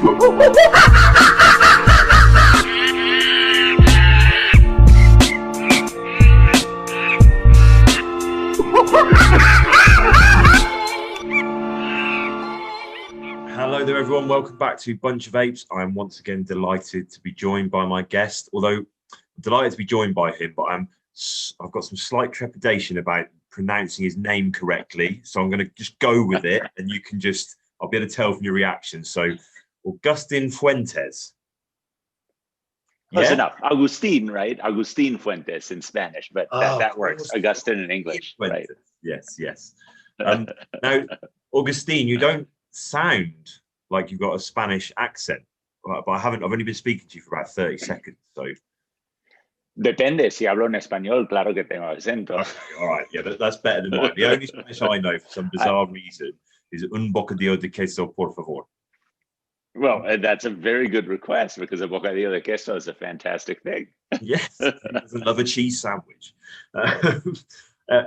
Hello there, everyone. Welcome back to Bunch of Apes. I'm once again delighted to be joined by my guest, although I'm delighted to be joined by him, but I've got some slight trepidation about pronouncing his name correctly. So I'm going to just go with it, and I'll be able to tell from your reaction. So, Agustin Fuentes. Close enough. Agustin, right? Agustin Fuentes in Spanish, but that works. Agustin in English, Fuentes. Right? Yes. Now, Agustin, you don't sound like you've got a Spanish accent, but I've only been speaking to you for about 30 seconds. So Depende, si hablo en español, claro que tengo acento. Okay, all right, yeah, that's better than mine. The only Spanish I know for some bizarre reason is un bocadillo de queso, por favor. Well, that's a very good request because a bocadillo de queso is a fantastic thing. Yes, he doesn't love a cheese sandwich.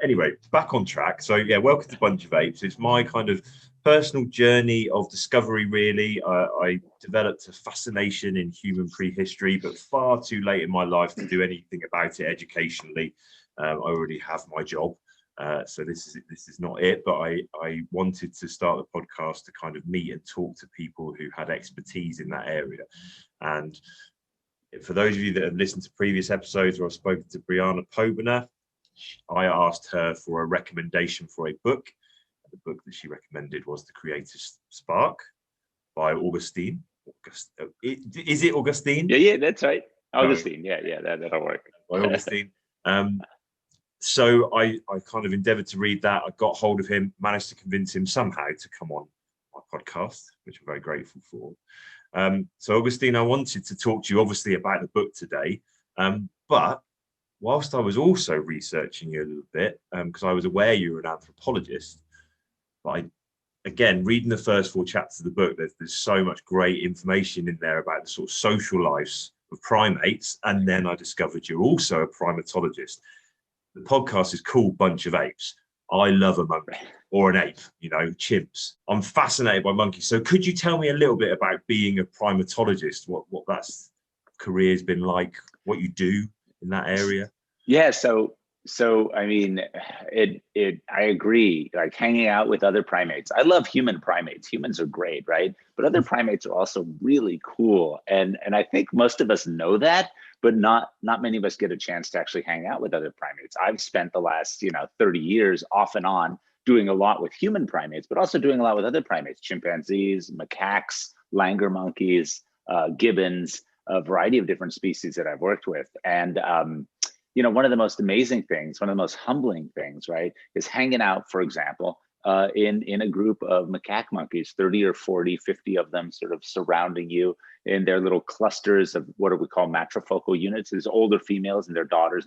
Anyway, back on track. So yeah, welcome to Bunch of Apes. It's my kind of personal journey of discovery, really. I developed a fascination in human prehistory, but far too late in my life to do anything about it educationally. I already have my job, so this is not it. But I wanted to start the podcast to kind of meet and talk to people who had expertise in that area. And for those of you that have listened to previous episodes, where I've spoken to Briana Pobiner, I asked her for a recommendation for a book. The book that she recommended was The Creator's Spark by Agustin. Is it Agustin? Yeah, that's right. Agustin, yeah, that'll work. By Agustin. So I kind of endeavored to read that. I got hold of him, managed to convince him somehow to come on my podcast, which I'm very grateful for. So Agustin, I wanted to talk to you obviously about the book today, but whilst I was also researching you a little bit, because I was aware you were an anthropologist, but again, reading the first 4 chapters of the book, there's so much great information in there about the sort of social lives of primates. And then I discovered you're also a primatologist. The podcast is called Bunch of Apes. I love a monkey or an ape, chimps. I'm fascinated by monkeys. So could you tell me a little bit about being a primatologist, what that career's been like, what you do in that area? Yeah, so I mean, I agree, like hanging out with other primates. I love human primates. Humans are great, right? But other primates are also really cool. And I think most of us know that, but not many of us get a chance to actually hang out with other primates. I've spent the last, 30 years off and on doing a lot with human primates, but also doing a lot with other primates, chimpanzees, macaques, langur monkeys, gibbons, a variety of different species that I've worked with. And one of the most amazing things, one of the most humbling things, right, is hanging out, for example, in a group of macaque monkeys, 30 or 40, 50 of them sort of surrounding you in their little clusters of what do we call matrifocal units. There's older females and their daughters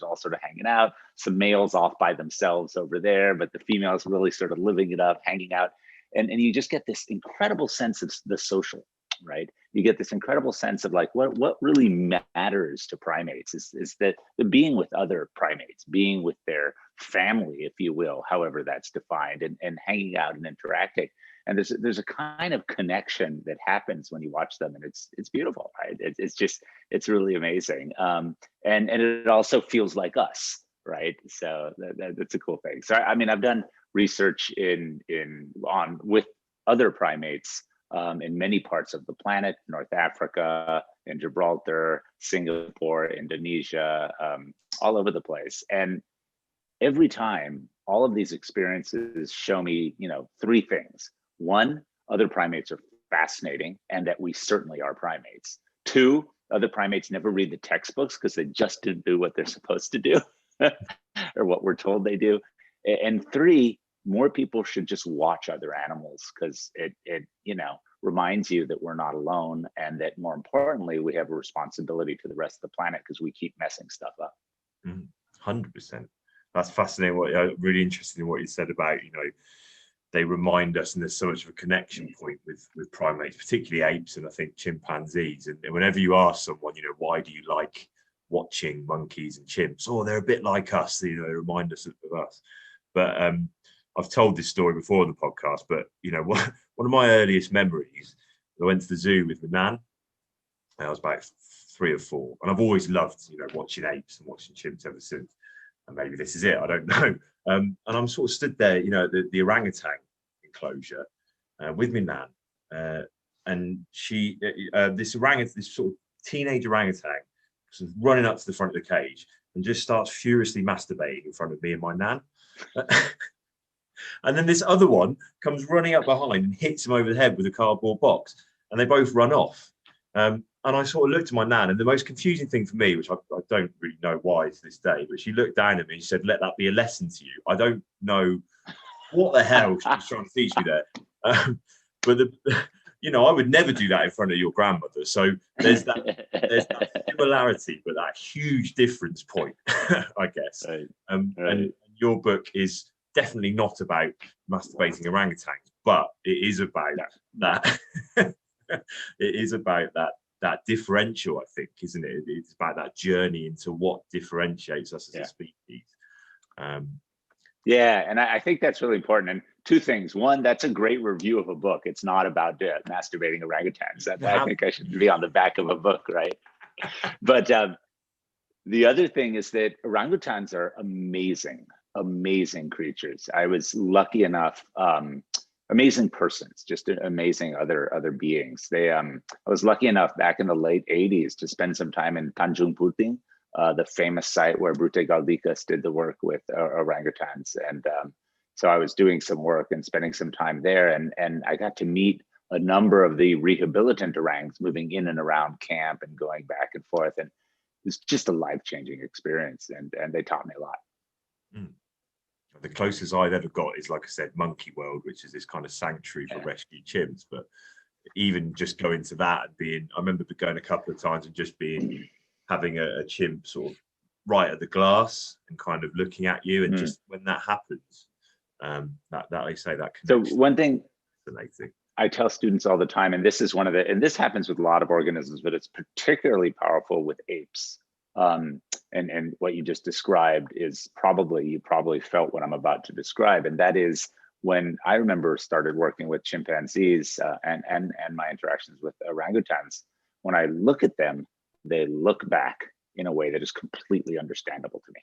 all sort of hanging out, some males off by themselves over there, but the females really sort of living it up, hanging out. And you just get this incredible sense of the social, right? You get this incredible sense of like what really matters to primates is that the being with other primates, being with their family, if you will, however that's defined, and hanging out and interacting. And there's a kind of connection that happens when you watch them, and it's beautiful, right? It's really amazing. And it also feels like us, right? So that's a cool thing. So I mean, I've done research with other primates in many parts of the planet, North Africa, in Gibraltar, Singapore, Indonesia, all over the place. And every time, all of these experiences show me, 3 things. 1, other primates are fascinating, and that we certainly are primates. 2, other primates never read the textbooks because they just didn't do what they're supposed to do or what we're told they do. And 3, more people should just watch other animals because it reminds you that we're not alone, and that more importantly, we have a responsibility to the rest of the planet because we keep messing stuff up. 100%. That's fascinating. Really interesting in what you said about, they remind us, and there's so much of a connection point with primates, particularly apes and I think chimpanzees. And whenever you ask someone, why do you like watching monkeys and chimps? Oh, they're a bit like us. They remind us of us. But I've told this story before on the podcast, but one of my earliest memories I went to the zoo with my nan. I was about 3 or 4, and I've always loved, watching apes and watching chimps ever since. And maybe this is it, I don't know. And I'm sort of stood there, the orangutan enclosure with my nan, and she, this sort of teenage orangutan, sort of running up to the front of the cage and just starts furiously masturbating in front of me and my nan. And then this other one comes running up behind and hits him over the head with a cardboard box, and they both run off. And I sort of looked at my nan, and the most confusing thing for me, which I don't really know why to this day, but she looked down at me and she said, "Let that be a lesson to you." I don't know what the hell she was trying to teach me there. But I would never do that in front of your grandmother. So there's that similarity, but that huge difference point, I guess. Right. And your book is definitely not about masturbating orangutans, but it is about that. It is about that differential, I think, isn't it? It's about that journey into what differentiates us as a species. Yeah, and I think that's really important. And 2 things. One, that's a great review of a book. It's not about masturbating orangutans. I think I should be on the back of a book, right? But the other thing is that orangutans are amazing creatures. I was lucky enough, amazing persons, just amazing other beings. I was lucky enough back in the late 80s to spend some time in Tanjung Puting, the famous site where Brute Galdikas did the work with orangutans. And so I was doing some work and spending some time there, and I got to meet a number of the rehabilitant orangs moving in and around camp and going back and forth. And it was just a life-changing experience, and they taught me a lot. Mm. The closest I've ever got is, like I said, Monkey World, which is this kind of sanctuary for rescued chimps. But even just going to that and I remember going a couple of times and just having a chimp sort of right at the glass and kind of looking at you. And just when that happens, that I say that connection. So one thing I tell students all the time, and this is and this happens with a lot of organisms, but it's particularly powerful with apes. And what you just described is you probably felt what I'm about to describe, and that is when I remember started working with chimpanzees and my interactions with orangutans. When I look at them, they look back in a way that is completely understandable to me.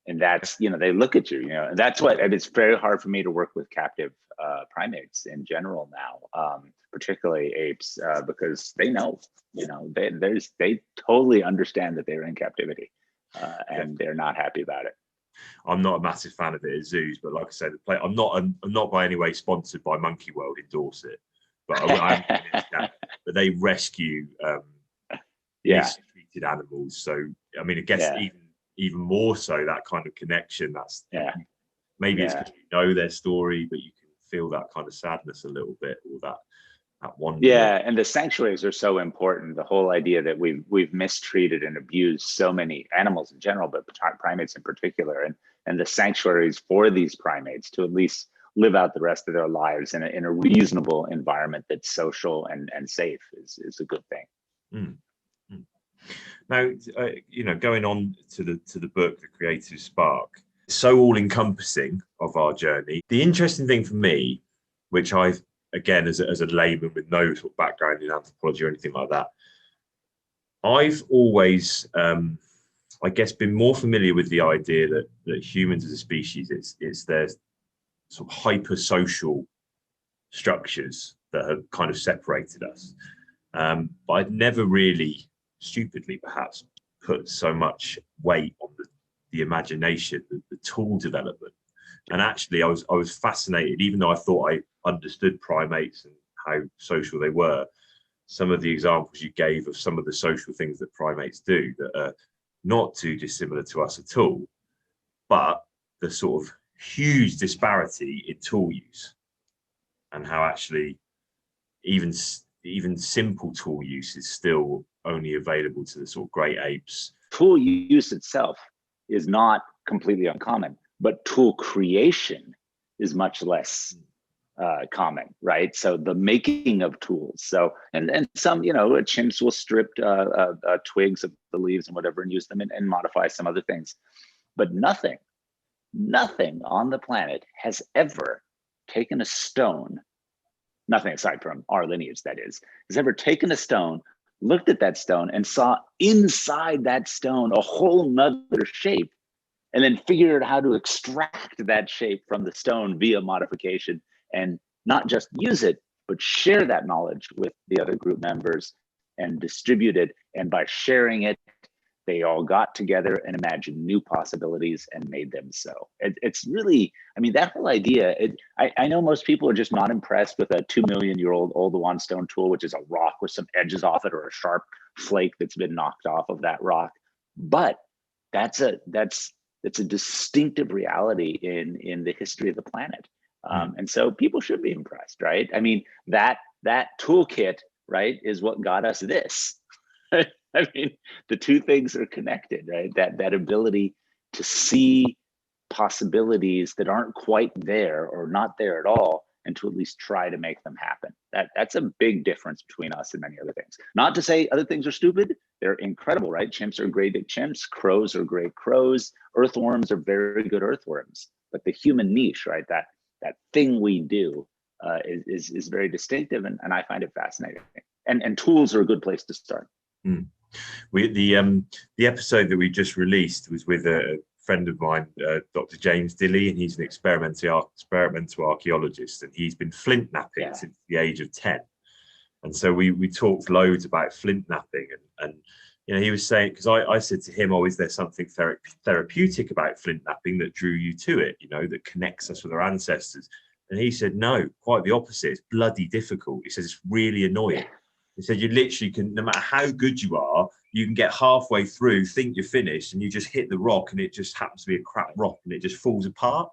And that's, they look at you, and that's and it's very hard for me to work with captive primates in general now, particularly apes, because they know, they totally understand that they're in captivity, and they're not happy about it. I'm not a massive fan of it at zoos, but like I said, I'm not by any way sponsored by Monkey World, endorse it, but but they rescue mistreated animals. So I mean, I guess even more so that kind of connection. That's maybe it's because you know their story, but you can feel that kind of sadness a little bit, or that wonder. Yeah, and the sanctuaries are so important. The whole idea that we've mistreated and abused so many animals in general, but primates in particular, and the sanctuaries for these primates to at least live out the rest of their lives in a reasonable environment that's social and safe is a good thing. Now, going on to the book, The Creative Spark, so all-encompassing of our journey. The interesting thing for me, which I've, again, as a layman with no sort of background in anthropology or anything like that, I've always, I guess, been more familiar with the idea that humans as a species, it's their sort of hyper-social structures that have kind of separated us. But I'd never really, stupidly perhaps, put so much weight on the imagination, the tool development. And actually I was fascinated, even though I thought I understood primates and how social they were, some of the examples you gave of some of the social things that primates do that are not too dissimilar to us at all, but the sort of huge disparity in tool use, and how actually even simple tool use is still only available to the sort of great apes. Tool use itself is not completely uncommon, but tool creation is much less common, right? So the making of tools. So and some, chimps will strip twigs of the leaves and whatever and use them and modify some other things. But nothing on the planet has ever taken a stone, nothing aside from our lineage, that is, has ever taken a stone, looked at that stone and saw inside that stone a whole nother shape, and then figured out how to extract that shape from the stone via modification, and not just use it, but share that knowledge with the other group members and distribute it. And by sharing it, they all got together and imagined new possibilities and made them so. It's really, I mean, that whole idea, I know most people are just not impressed with a 2 million-year-old Oldowan stone tool, which is a rock with some edges off it or a sharp flake that's been knocked off of that rock. But that's a distinctive reality in the history of the planet. And so people should be impressed, right? I mean, that toolkit, right, is what got us this. I mean, the two things are connected, right? That ability to see possibilities that aren't quite there or not there at all, and to at least try to make them happen. That's a big difference between us and many other things. Not to say other things are stupid. They're incredible, right? Chimps are great at chimps. Crows are great crows. Earthworms are very good earthworms. But the human niche, right? That thing we do is very distinctive, and I find it fascinating. And tools are a good place to start. Mm. The episode that we just released was with a friend of mine, Dr. James Dilley, and he's an experimental archaeologist, and he's been flint napping since the age of 10. And so we talked loads about flint napping, and you know, he was saying, because I said to him, oh, is there something therapeutic about flint napping that drew you to it, you know, that connects us with our ancestors? And he said, no, quite the opposite. It's bloody difficult. He says it's really annoying. He said, you literally can, no matter how good you are, you can get halfway through, think you're finished, and you just hit the rock, and it just happens to be a crap rock, and it just falls apart.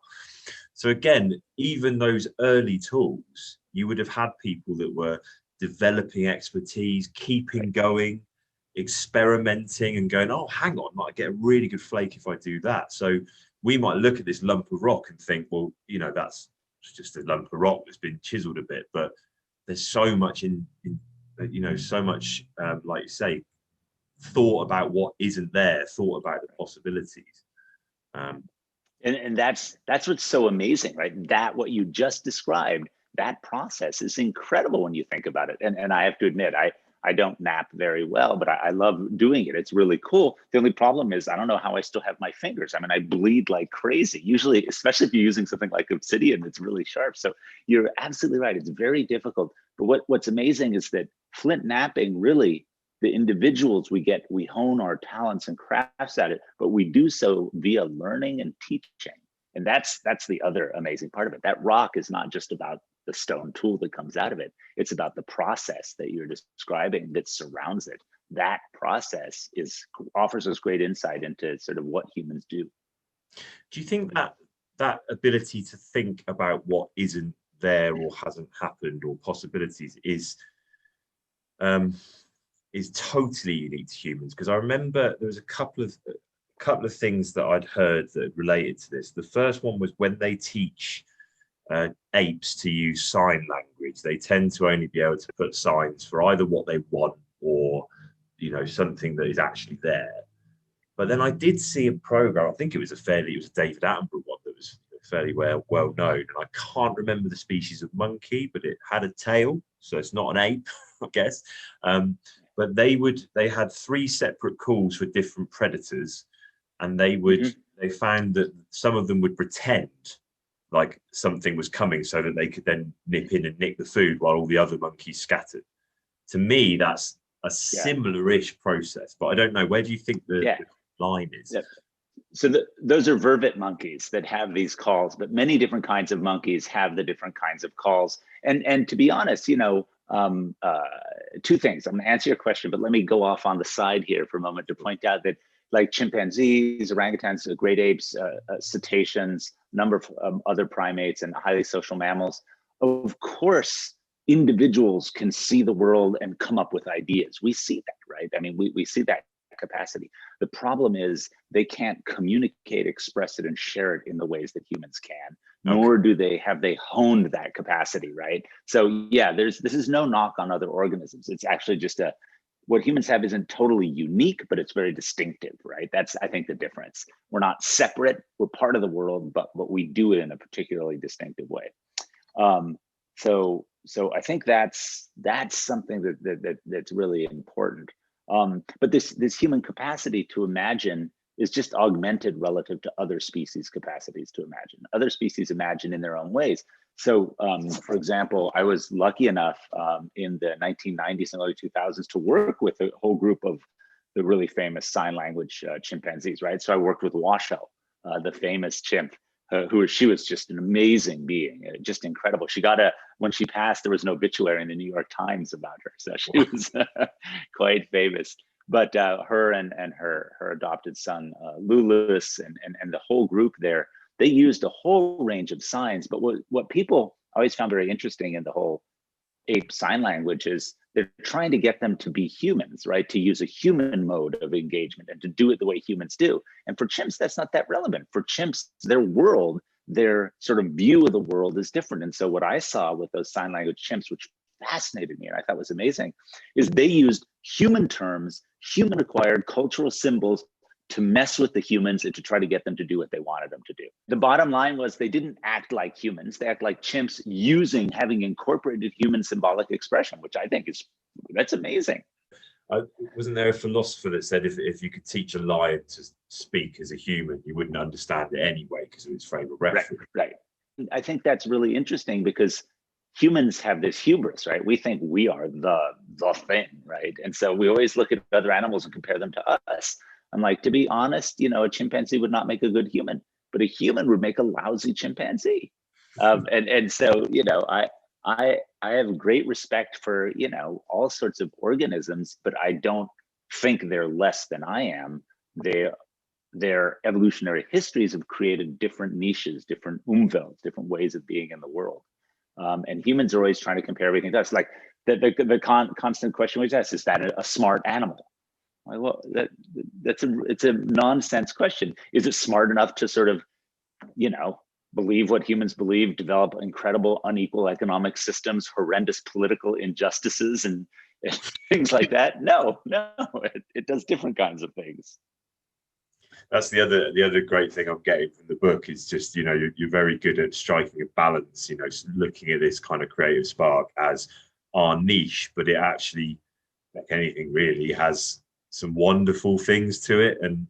So again, even those early tools, you would have had people that were developing expertise, keeping going, experimenting, and going, oh, hang on, I might get a really good flake if I do that. So we might look at this lump of rock and think, well, you know, that's just a lump of rock that's been chiseled a bit, but there's so much in you know, so much, like you say, thought about what isn't there, thought about the possibilities. And that's what's so amazing, right? That what you just described, that process is incredible when you think about it. And I have to admit, I don't nap very well, but I love doing it. It's really cool. The only problem is I don't know how I still have my fingers. I mean, I bleed like crazy. Usually, especially if you're using something like obsidian, it's really sharp. So you're absolutely right. It's very difficult. But what's amazing is that flint napping, really, the individuals we hone our talents and crafts at it, but we do so via learning and teaching. And that's the other amazing part of it. That rock is not just about the stone tool that comes out of it. It's about the process that you're describing that surrounds it. That process offers us great insight into sort of what humans do. Do you think that ability to think about what isn't there or hasn't happened or possibilities is totally unique to humans? Because I remember there was a couple of things that I'd heard that related to this. The first one was when they teach apes to use sign language, they tend to only be able to put signs for either what they want or, you know, something that is actually there. But then I did see a program, I think it was a David Attenborough one that was fairly well known, and I can't remember the species of monkey, but it had a tail, so it's not an ape, I guess. But they had 3 separate calls for different predators, and they found that some of them would pretend like something was coming so that they could then nip in and nick the food while all the other monkeys scattered. To me, that's a similar-ish process, but I don't know. Where do you think the line is? Yeah. So those are vervet monkeys that have these calls, but many different kinds of monkeys have the different kinds of calls. And to be honest, you know, 2 things. I'm going to answer your question, but let me go off on the side here for a moment to point out that, like chimpanzees, orangutans, great apes, cetaceans, number of other primates and highly social mammals, of course, individuals can see the world and come up with ideas. We see that, right? I mean, we see that capacity. The problem is they can't communicate, express it, and share it in the ways that humans can, nor do have they honed that capacity, right? So yeah, this is no knock on other organisms. It's actually just what humans have isn't totally unique, but it's very distinctive, right? That's, I think, the difference. We're not separate, we're part of the world, but we do it in a particularly distinctive way. So so I think that's something that's really important. But this human capacity to imagine is just augmented relative to other species' capacities to imagine. Other species imagine in their own ways. So, for example, I was lucky enough in the 1990s and early 2000s to work with a whole group of the really famous sign language chimpanzees, right? So I worked with Washoe, the famous chimp, she was just an amazing being, just incredible. She got when she passed, there was an obituary in the New York Times about her. So she was quite famous. But her and her adopted son, Lulus, and the whole group there, they used a whole range of signs. But what people always found very interesting in the whole ape sign language is they're trying to get them to be humans, right? To use a human mode of engagement and to do it the way humans do. And for chimps, that's not that relevant. For chimps, their world, their sort of view of the world is different. And so what I saw with those sign language chimps, which fascinated me and I thought was amazing, is they used human terms, human acquired cultural symbols to mess with the humans and to try to get them to do what they wanted them to do. The bottom line was they didn't act like humans, they act like chimps having incorporated human symbolic expression, which I think that's amazing. Wasn't there a philosopher that said if you could teach a lion to speak as a human, you wouldn't understand it anyway because of its frame of reference? Right. I think that's really interesting because humans have this hubris, right? We think we are the thing, right? And so we always look at other animals and compare them to us. I'm like, to be honest, a chimpanzee would not make a good human, but a human would make a lousy chimpanzee. And so, I have great respect for, all sorts of organisms, but I don't think they're less than I am. Their evolutionary histories have created different niches, different umvelds, different ways of being in the world. And humans are always trying to compare everything to us. Like the constant question we ask, is that a smart animal? Well, it's a nonsense question. Is it smart enough to sort of, believe what humans believe, develop incredible unequal economic systems, horrendous political injustices, and things like that? No, it does different kinds of things. That's the other great thing I'm getting from the book is just, you're very good at striking a balance, looking at this kind of creative spark as our niche, but it actually, like anything really, has some wonderful things to it and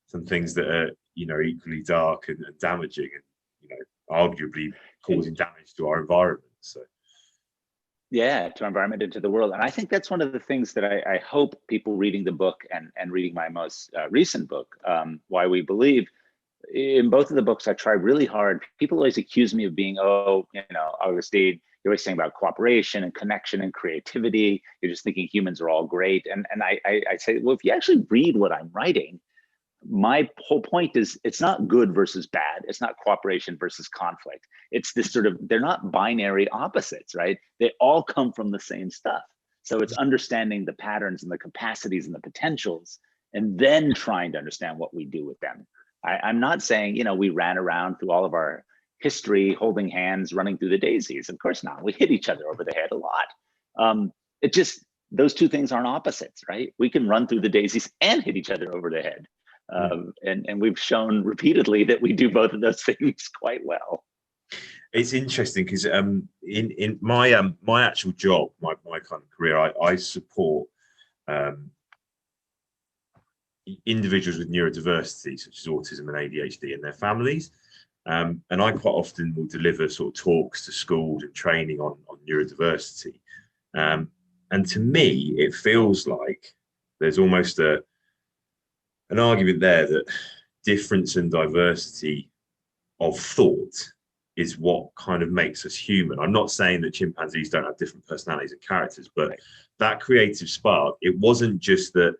some things that are, equally dark and damaging and, arguably causing damage to our environment. So. Yeah, to our environment and to the world. And I think that's one of the things that I hope people reading the book and reading my most recent book, Why We Believe, in both of the books, I try really hard. People always accuse me of being, Augustine, you're always saying about cooperation and connection and creativity. You're just thinking humans are all great. And I say, well, if you actually read what I'm writing, my whole point is it's not good versus bad. It's not cooperation versus conflict. It's this sort of, they're not binary opposites, right? They all come from the same stuff. So it's understanding the patterns and the capacities and the potentials, and then trying to understand what we do with them. I'm not saying, we ran around through all of our history, holding hands, running through the daisies. Of course not. We hit each other over the head a lot. It just, those two things aren't opposites, right? We can run through the daisies and hit each other over the head. And we've shown repeatedly that we do both of those things quite well. It's interesting because in my my actual job, my kind of career, I support individuals with neurodiversity, such as autism and ADHD, and their families. And I quite often will deliver sort of talks to schools and training on neurodiversity. And to me, it feels like there's almost an argument there that difference and diversity of thought is what kind of makes us human. I'm not saying that chimpanzees don't have different personalities and characters, but that creative spark, it wasn't just that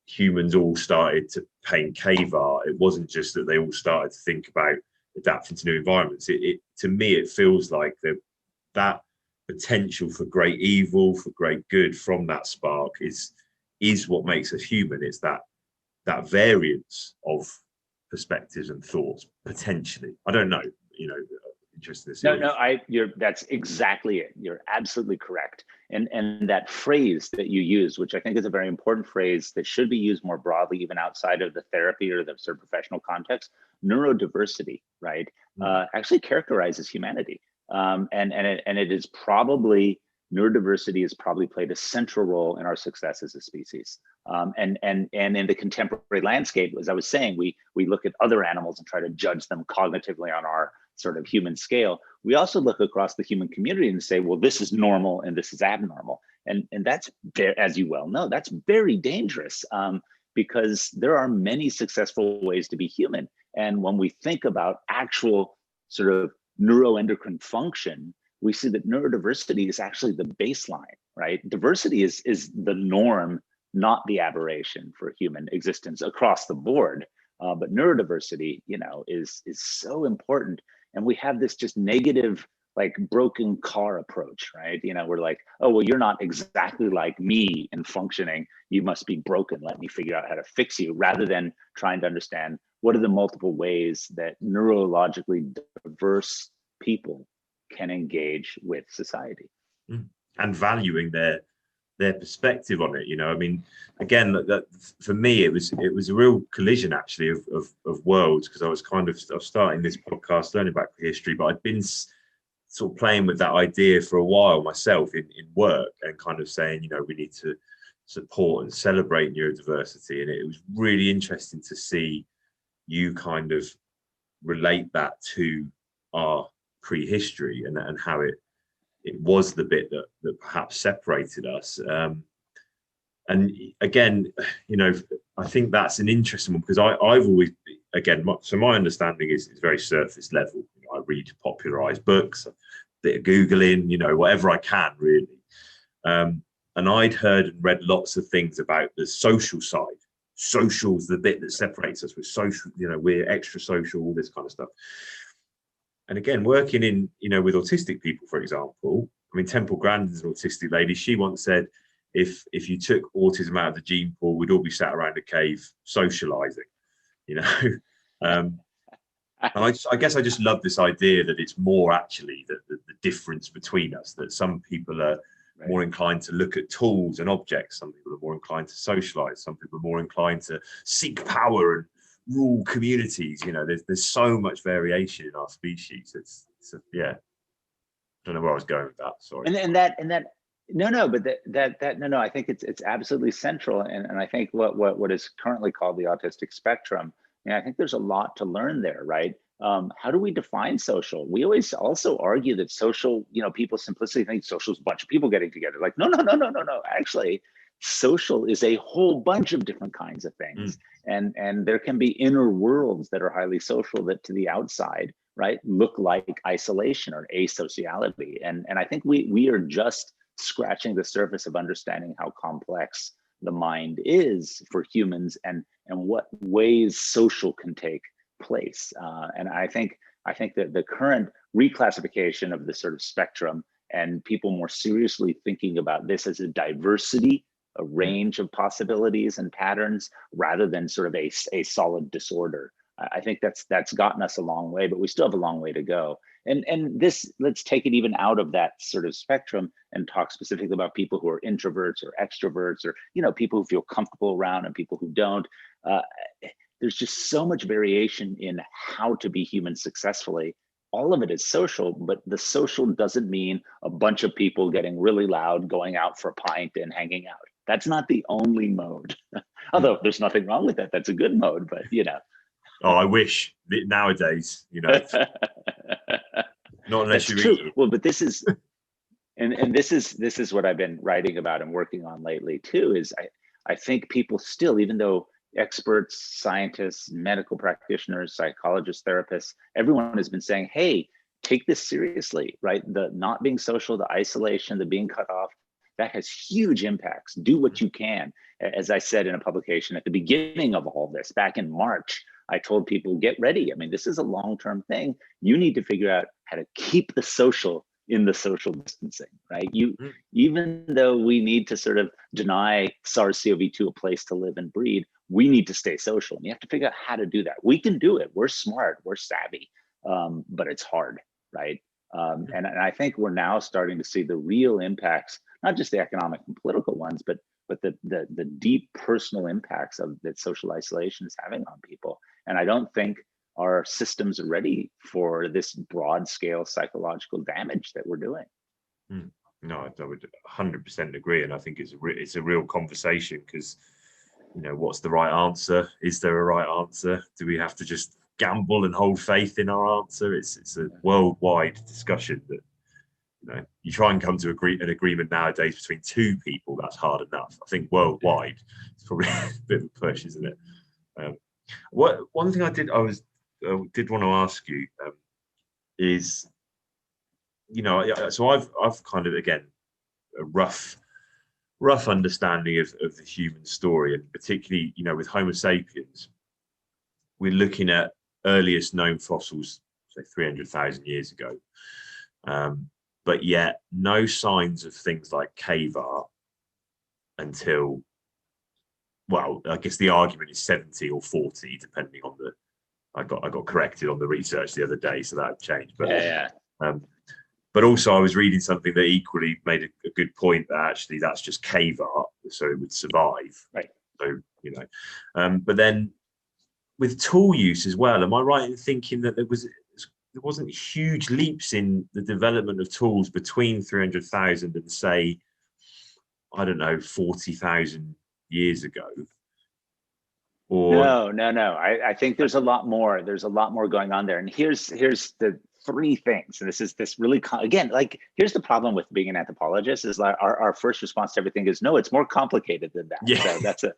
humans all started to paint cave art. It wasn't just that they all started to think about adapting to new environments. To me, it feels like that potential for great evil, for great good from that spark is what makes us human. It's that variance of perspectives and thoughts, potentially. I don't know, interested to see. That's exactly it. You're absolutely correct. And that phrase that you use, which I think is a very important phrase that should be used more broadly, even outside of the therapy or the sort of professional context, neurodiversity, right? Actually characterizes humanity. And it is probably, neurodiversity has probably played a central role in our success as a species. And in the contemporary landscape, as I was saying, we look at other animals and try to judge them cognitively on our sort of human scale. We also look across the human community and say, well, this is normal and this is abnormal. And that's, as you well know, that's very dangerous, because there are many successful ways to be human. And when we think about actual sort of neuroendocrine function, we see that neurodiversity is actually the baseline, right? Diversity is the norm, not the aberration for human existence across the board. But neurodiversity, is so important. And we have this just negative, like broken car approach, right? We're like, oh, well, you're not exactly like me in functioning. You must be broken. Let me figure out how to fix you, rather than trying to understand what are the multiple ways that neurologically diverse people can engage with society. And valuing their perspective on it. I mean, again, that for me, it was a real collision actually of worlds, because I was starting this podcast learning about history, but I'd been sort of playing with that idea for a while myself in work, and kind of saying, we need to support and celebrate neurodiversity. And it was really interesting to see you kind of relate that to our prehistory, and how it was the bit that perhaps separated us. And again, I think that's an interesting one, because I've always, again, my understanding is very surface level. I read popularized books, a bit of Googling, whatever I can really. And I'd heard and read lots of things about the social side. Social's the bit that separates us. We're social, we're extra social, all this kind of stuff. And again, working in, with autistic people, for example, I mean, Temple Grandin's an autistic lady. She once said, if you took autism out of the gene pool, we'd all be sat around a cave socializing, And I guess I just love this idea that it's more actually the difference between us, that some people are more inclined to look at tools and objects. Some people are more inclined to socialize. Some people are more inclined to seek power and rule communities. There's so much variation in our species. It's yeah. I don't know where I was going with that. Sorry. No. I think it's absolutely central, and I think what is currently called the autistic spectrum. I think there's a lot to learn there, right? How do we define social? We always also argue that social, people simplistically think social is a bunch of people getting together. Like, no. Actually, social is a whole bunch of different kinds of things. And there can be inner worlds that are highly social that to the outside, right, look like isolation or asociality. And I think we are just scratching the surface of understanding how complex the mind is for humans, and what ways social can take place. And I think that the current reclassification of the sort of spectrum, and people more seriously thinking about this as a diversity, a range of possibilities and patterns, rather than sort of a solid disorder. I think that's gotten us a long way, but we still have a long way to go. And this, let's take it even out of that sort of spectrum and talk specifically about people who are introverts or extroverts, or people who feel comfortable around and people who don't. There's just so much variation in how to be human successfully. All of it is social, but the social doesn't mean a bunch of people getting really loud, going out for a pint and hanging out. That's not the only mode. Although there's nothing wrong with that. That's a good mode, but Oh, I wish nowadays, not unless that's you true. eat it. Well, but this is, and this is what I've been writing about and working on lately too, is I think people still, even though experts, scientists, medical practitioners, psychologists, therapists, everyone has been saying, hey, take this seriously, right? The not being social, the isolation, the being cut off, that has huge impacts. Do what you can. As I said in a publication at the beginning of all this, back in March, I told people, get ready. I mean, this is a long-term thing. You need to figure out how to keep the social in the social distancing, right? Even though we need to sort of deny SARS-CoV-2 a place to live and breed, we need to stay social. And you have to figure out how to do that. We can do it. We're smart. We're savvy, but it's hard, right? And I think we're now starting to see the real impacts, not just the economic and political ones, but the deep personal impacts of that social isolation is having on people. And I don't think our systems are ready for this broad scale psychological damage that we're doing. No, I would 100% agree, and I think it's a real conversation, because what's the right answer? Is there a right answer? Do we have to just gamble and hold faith in our answer? It's a worldwide discussion that you try and come to an agreement nowadays between two people. That's hard enough. I think worldwide it's probably a bit of a push, isn't it? One thing I did want to ask you is, so I've kind of, again, a rough understanding of the human story, and particularly with Homo sapiens, we're looking at earliest known fossils, say 300,000 years ago, but yet no signs of things like cave art until, well, I guess the argument is 70 or 40, depending on I got corrected on the research the other day, so that changed. But but also I was reading something that equally made a good point, that actually that's just cave art, so it would survive. Right. So but then with tool use as well, am I right in thinking that there wasn't huge leaps in the development of tools between 300,000 and, say, I don't know, 40,000 years ago? Or No. I think there's a lot more. There's a lot more going on there. And here's the three things. And this really, again, like, here's the problem with being an anthropologist, is like our first response to everything is, no, it's more complicated than that. Yeah. So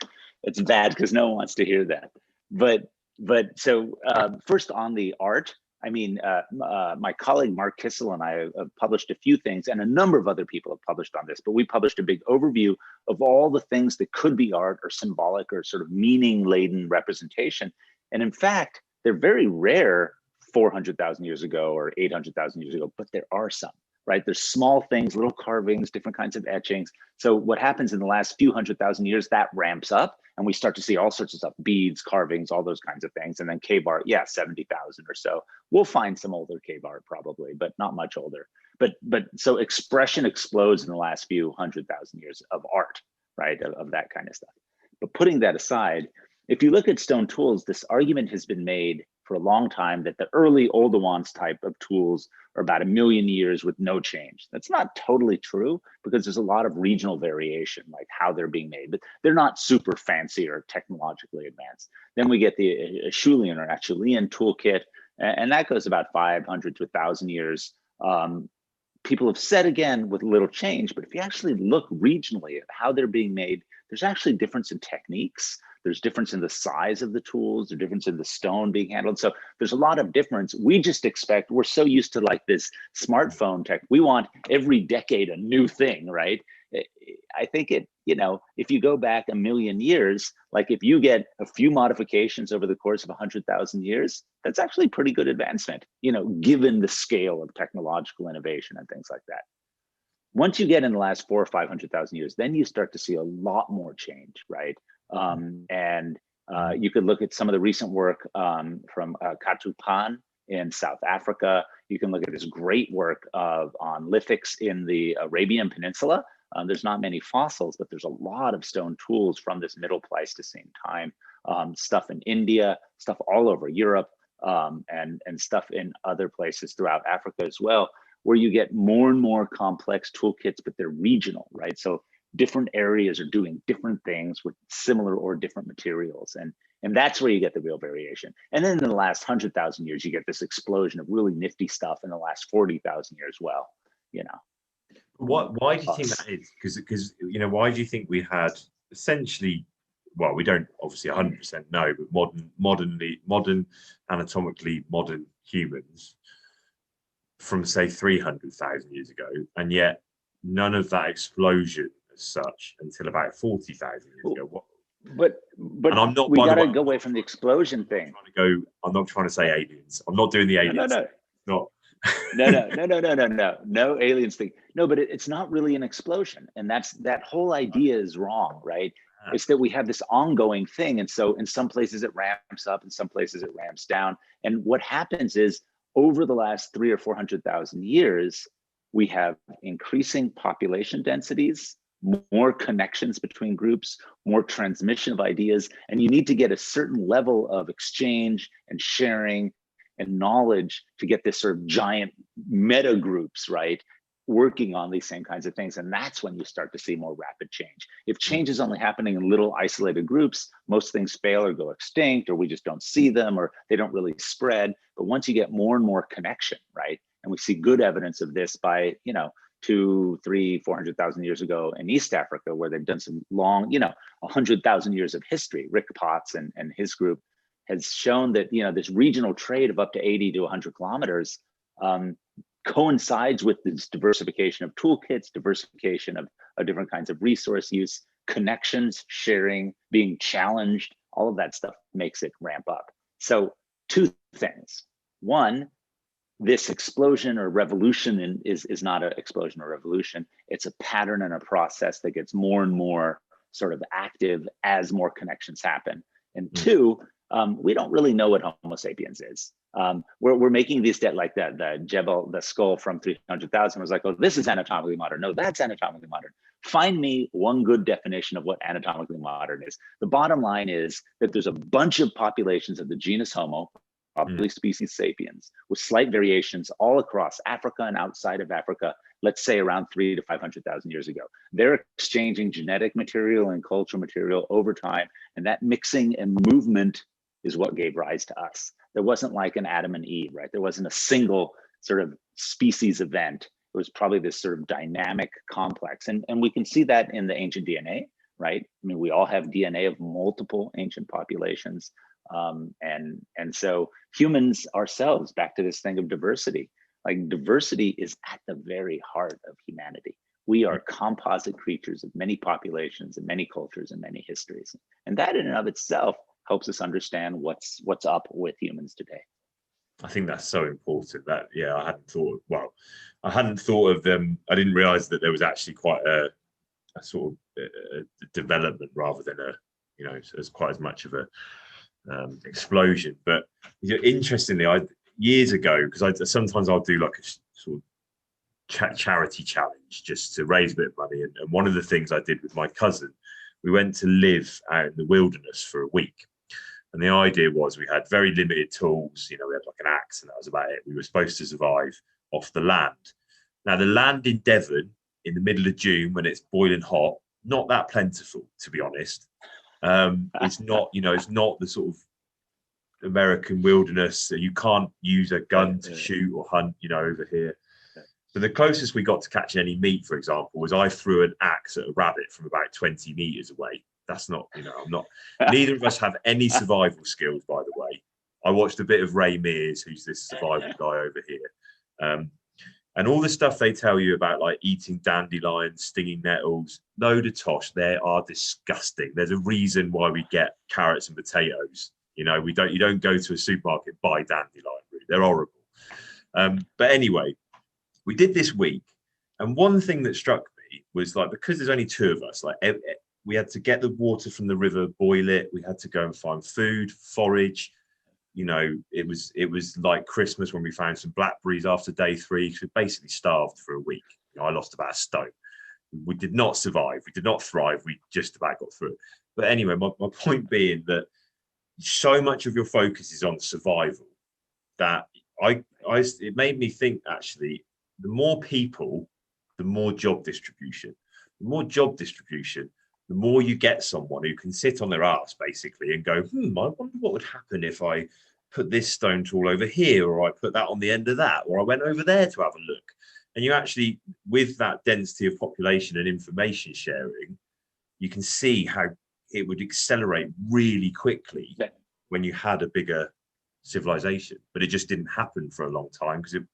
it's bad, because no one wants to hear that. But so first on the art, I mean, my colleague Mark Kissel and I have published a few things, and a number of other people have published on this, but we published a big overview of all the things that could be art or symbolic or sort of meaning-laden representation. And in fact, they're very rare 400,000 years ago or 800,000 years ago, but there are some, right? There's small things, little carvings, different kinds of etchings. So what happens in the last few 100,000 years, that ramps up, and we start to see all sorts of stuff, beads, carvings, all those kinds of things. And then cave art, 70,000 or so. We'll find some older cave art probably, but not much older. But so expression explodes in the last few 100,000 years of art, right? Of that kind of stuff. But putting that aside, if you look at stone tools, this argument has been made for a long time that the early Olduvans type of tools are about 1 million years with no change. That's not totally true, because there's a lot of regional variation, like how they're being made, but they're not super fancy or technologically advanced. Then we get the Acheulean or Acheulean toolkit, and that goes about 500 to 1,000 years. People have said, again, with little change, but if you actually look regionally at how they're being made, there's actually difference in techniques. There's difference in the size of the tools, there's difference in the stone being handled. So there's a lot of difference. We just expect, we're so used to like this smartphone tech. We want every decade a new thing, right? I think if you go back 1 million years, like if you get a few modifications over the course of 100,000 years, that's actually pretty good advancement, given the scale of technological innovation and things like that. Once you get in the last 400,000 or 500,000 years, then you start to see a lot more change, right? You could look at some of the recent work from Katupan in South Africa. You can look at this great work on lithics in the Arabian Peninsula. There's not many fossils, but there's a lot of stone tools from this Middle Pleistocene time. Stuff in India, stuff all over Europe, and stuff in other places throughout Africa as well, where you get more and more complex toolkits, but they're regional, right? So different areas are doing different things with similar or different materials. And that's where you get the real variation. And then in the last 100,000 years, you get this explosion of really nifty stuff in the last 40,000 years. Well, Why do you think that is? Because why do you think we had essentially, well, we don't obviously 100% know, but modern anatomically modern humans from, say, 300,000 years ago, and yet none of that explosion as such until about 40,000 years ago. But and I'm not, we got to go away from the explosion thing. I'm not trying to say aliens. I'm not doing the aliens. No. No aliens thing. No, but it's not really an explosion, and that whole idea is wrong, right? It's that we have this ongoing thing, and so in some places it ramps up, in some places it ramps down, and what happens is over the last 300,000 or 400,000 years, we have increasing population densities, more connections between groups, more transmission of ideas, and you need to get a certain level of exchange and sharing and knowledge to get this sort of giant meta groups, right, working on these same kinds of things. And that's when you start to see more rapid change. If change is only happening in little isolated groups, most things fail or go extinct, or we just don't see them, or they don't really spread. But once you get more and more connection, right, and we see good evidence of this by, 200, 300, 400,000 years ago in East Africa, where they've done some long, 100,000 years of history. Rick Potts and his group has shown that, this regional trade of up to 80 to 100 kilometers coincides with this diversification of toolkits, diversification of different kinds of resource use, connections, sharing, being challenged, all of that stuff makes it ramp up. So two things. One, this explosion or revolution is not an explosion or revolution. It's a pattern and a process that gets more and more sort of active as more connections happen. And two, we don't really know what Homo sapiens is. We're making these like the skull from 300,000 was like, oh, this is anatomically modern. No, that's anatomically modern. Find me one good definition of what anatomically modern is. The bottom line is that there's a bunch of populations of the genus Homo, probably species sapiens, with slight variations all across Africa and outside of Africa, let's say around 300,000 to 500,000 years ago. They're exchanging genetic material and cultural material over time, and that mixing and movement is what gave rise to us. There wasn't like an Adam and Eve, right? There wasn't a single sort of species event. It was probably this sort of dynamic complex. And we can see that in the ancient DNA, right? I mean, we all have DNA of multiple ancient populations. And so humans ourselves, back to this thing of diversity, like diversity is at the very heart of humanity. We are composite creatures of many populations and many cultures and many histories. And that in and of itself helps us understand what's up with humans today. I think that's so important that, I hadn't thought of them. I didn't realize that there was actually quite a sort of a development rather than as quite as much of a explosion. But interestingly, years ago, because sometimes I'll do like a sort of charity challenge just to raise a bit of money. And one of the things I did with my cousin, we went to live out in the wilderness for a week. And the idea was we had very limited tools. We had like an axe and that was about it. We were supposed to survive off the land. Now, the land in Devon in the middle of June when it's boiling hot, not that plentiful, to be honest. It's not, it's not the sort of American wilderness. You can't use a gun to shoot or hunt, over here. But the closest we got to catching any meat, for example, was I threw an axe at a rabbit from about 20 meters away. That's not, I'm not, neither of us have any survival skills, by the way. I watched a bit of Ray Mears, who's this survival guy over here. And all the stuff they tell you about, like eating dandelions, stinging nettles, load of tosh, they are disgusting. There's a reason why we get carrots and potatoes. You don't go to a supermarket, buy dandelion root. They're horrible. But anyway, we did this week. And one thing that struck me was like, because there's only two of us, like we had to get the water from the river, boil it. We had to go and find food, forage. It was like Christmas when we found some blackberries after day 3. We basically starved for a week. I lost about a stone. We did not survive. We did not thrive. We just about got through it. But anyway, my point being that so much of your focus is on survival that it made me think, actually, the more people, the more job distribution. The more job distribution, the more you get someone who can sit on their ass basically and go, I wonder what would happen if I put this stone tool over here, or I put that on the end of that, or I went over there to have a look. And you actually, with that density of population and information sharing, you can see how it would accelerate really quickly when you had a bigger civilization. But it just didn't happen for a long time because it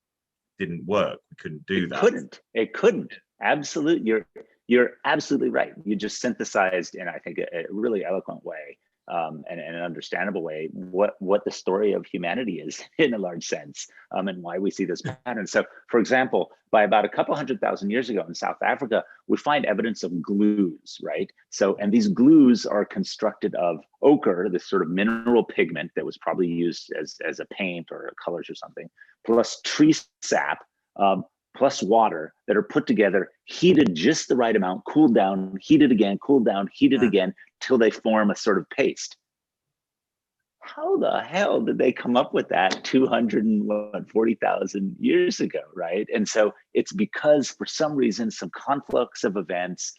didn't work. We couldn't do that. It couldn't. Absolutely. You're absolutely right. You just synthesized in, I think, a really eloquent way and an understandable way what the story of humanity is in a large sense, and why we see this pattern. So, for example, by about a couple 100,000 years ago in South Africa, we find evidence of glues, right? So, and these glues are constructed of ochre, this sort of mineral pigment that was probably used as a paint or colors or something, plus tree sap, plus water that are put together, heated just the right amount, cooled down, heated again, cooled down, heated again, till they form a sort of paste. How the hell did they come up with that 240,000 years ago, right? And so it's because for some reason, some conflux of events,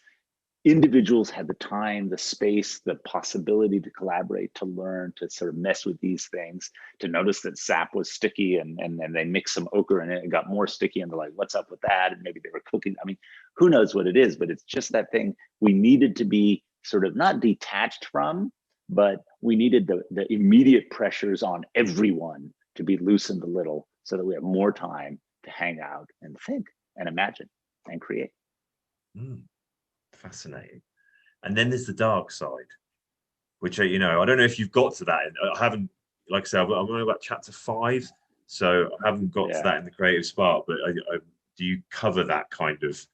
individuals had the time, the space, the possibility to collaborate, to learn, to sort of mess with these things, to notice that sap was sticky, and they mixed some ochre in it, it got more sticky, and they're like, what's up with that? And maybe they were cooking. I mean, who knows what it is, but it's just that thing we needed to be sort of not detached from, but we needed the immediate pressures on everyone to be loosened a little so that we have more time to hang out and think and imagine and create. Fascinating. And then there's the dark side, which I don't know if you've got to that. I haven't, like I said, I'm only about chapter 5, so I haven't got to that in the Creative Spark. But do you cover that kind of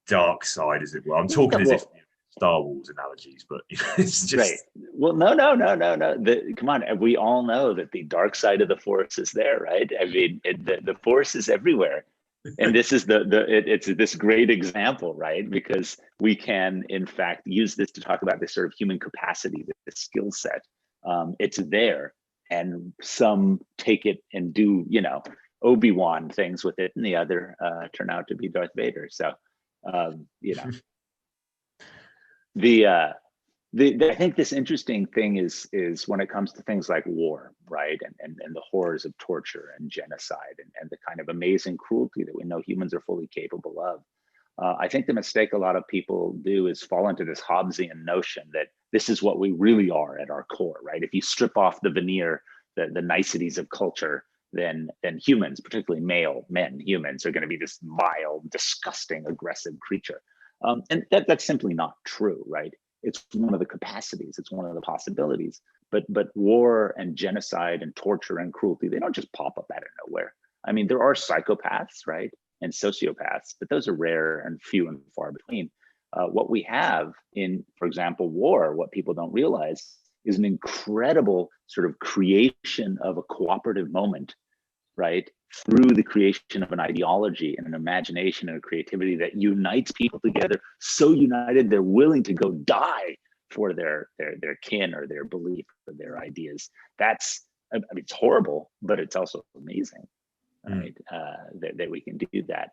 dark side, as it were? I'm talking as if Star Wars analogies, but it's just right. Well, no. Come on, we all know that the dark side of the Force is there, right? I mean, the Force is everywhere. And this is it's this great example, right? Because we can, in fact, use this to talk about this sort of human capacity, this skill set. It's there, and some take it and do, Obi-Wan things with it, and the other turn out to be Darth Vader. So, I think this interesting thing is when it comes to things like war, right? And the horrors of torture and genocide and the kind of amazing cruelty that we know humans are fully capable of. I think the mistake a lot of people do is fall into this Hobbesian notion that this is what we really are at our core, right? If you strip off the veneer, the niceties of culture, then humans, particularly male men, humans, are going to be this vile, disgusting, aggressive creature. And that's simply not true, right? It's one of the capacities, it's one of the possibilities. But war and genocide and torture and cruelty, they don't just pop up out of nowhere. I mean, there are psychopaths, right? And sociopaths, but those are rare and few and far between. What we have in, for example, war, what people don't realize is an incredible sort of creation of a cooperative moment, right? Through the creation of an ideology and an imagination and a creativity that unites people together, so united they're willing to go die for their kin or their belief or their ideas. That's, I mean, it's horrible, but it's also amazing, right? That we can do that.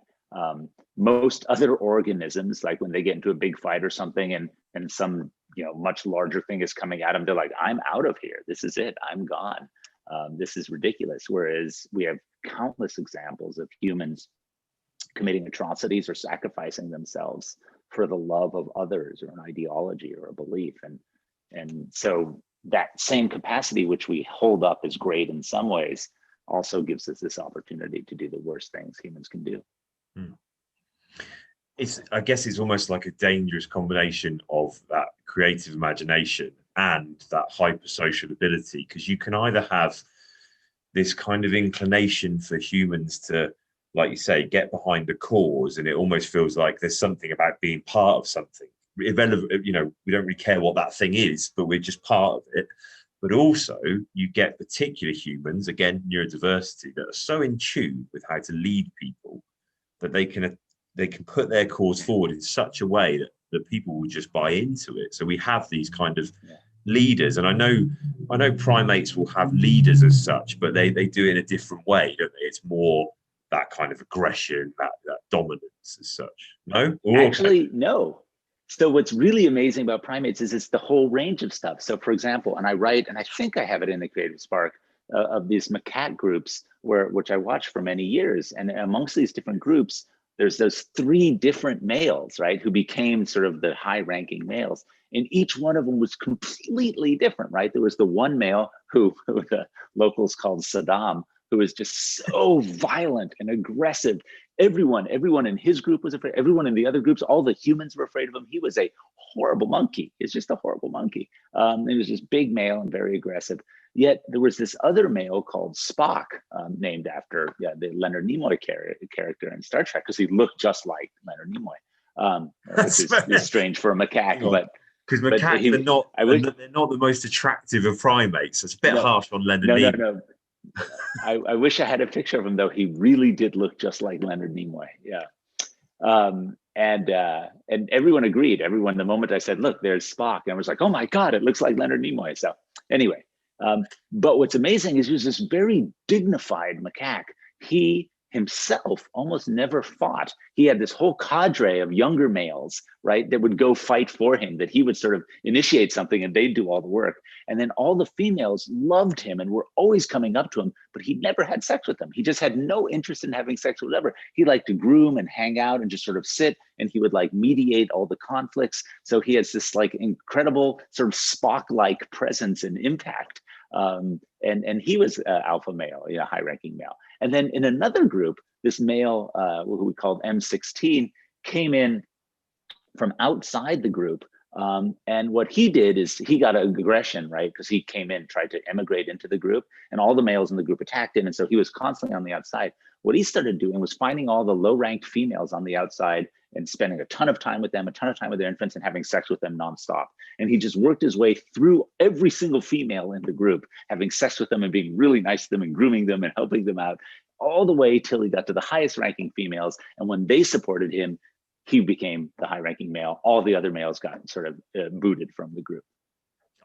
Most other organisms, like when they get into a big fight or something, and some much larger thing is coming at them, they're like, I'm out of here. This is it. I'm gone. This is ridiculous. Whereas we have countless examples of humans committing atrocities or sacrificing themselves for the love of others or an ideology or a belief. And so that same capacity, which we hold up as great in some ways, also gives us this opportunity to do the worst things humans can do. I guess it's almost like a dangerous combination of that creative imagination and that hypersocial ability, because you can either have this kind of inclination for humans to, like you say, get behind a cause, and it almost feels like there's something about being part of something irrelevant. We don't really care what that thing is, but we're just part of it. But also you get particular humans, again, neurodiversity, that are so in tune with how to lead people that they can put their cause forward in such a way that people will just buy into it. So we have these kind of leaders, and I know primates will have leaders as such, but they do it in a different way, don't they? It's more that kind of aggression, that dominance as such. No? Actually, no. So what's really amazing about primates is it's the whole range of stuff. So for example, and I write, and I think I have it in the Creative Spark, of these macaque groups which I watched for many years. And amongst these different groups, there's those 3 different males, right, who became sort of the high-ranking males. And each one of them was completely different, right? There was the one male who the locals called Saddam, who was just so violent and aggressive. Everyone in his group was afraid. Everyone in the other groups, all the humans were afraid of him. He was a horrible monkey. He's just a horrible monkey. He was this big male and very aggressive. Yet there was this other male called Spock, named after the Leonard Nimoy character in Star Trek, because he looked just like Leonard Nimoy, which is strange for a macaque. But because macaques they're not the most attractive of primates. It's a bit harsh on Leonard Nimoy. No. I wish I had a picture of him though. He really did look just like Leonard Nimoy. Yeah. And everyone agreed. Everyone, the moment I said, look, there's Spock, and I was like, oh my God, it looks like Leonard Nimoy. So anyway, but what's amazing is he was this very dignified macaque. He himself almost never fought. He had this whole cadre of younger males, right, that would go fight for him, that he would sort of initiate something and they'd do all the work. And then all the females loved him and were always coming up to him, but he never had sex with them. He just had no interest in having sex with whatever. He liked to groom and hang out and just sort of sit, and he would like mediate all the conflicts. So he has this like incredible sort of Spock-like presence and impact. And he was alpha male, you know, high-ranking male. And then in another group, this male, who we called M16, came in from outside the group. And what he did is he got aggression, right? Because he came in, tried to emigrate into the group, and all the males in the group attacked him. And so he was constantly on the outside. What he started doing was finding all the low-ranked females on the outside and spending a ton of time with them, a ton of time with their infants, and having sex with them nonstop. And he just worked his way through every single female in the group, having sex with them and being really nice to them and grooming them and helping them out, all the way till he got to the highest ranking females. And when they supported him, he became the high ranking male. All the other males got sort of booted from the group.